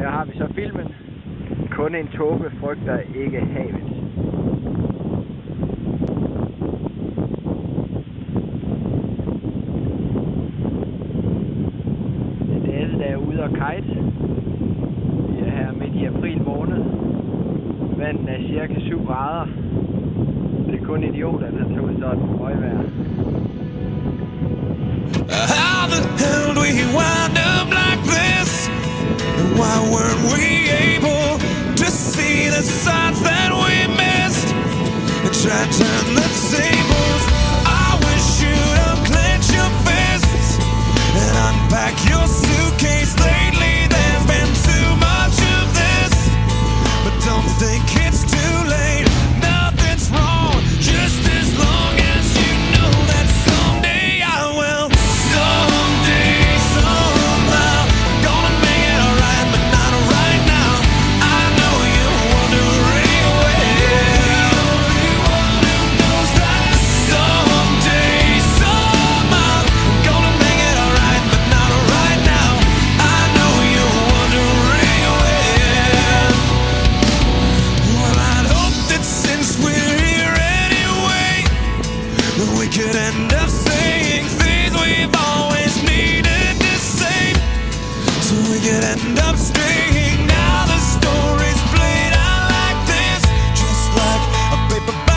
Her har vi så filmen. Kun en tåbe frygter ikke havet. Det er der er ude og kite. Vi er her midt i april måned. Vandet er cirka 7 grader. Det er kun idioter, der tog sådan en højvejr. How the hell do we wind up like this? And why weren't we able to see the signs that we missed? And try to turn the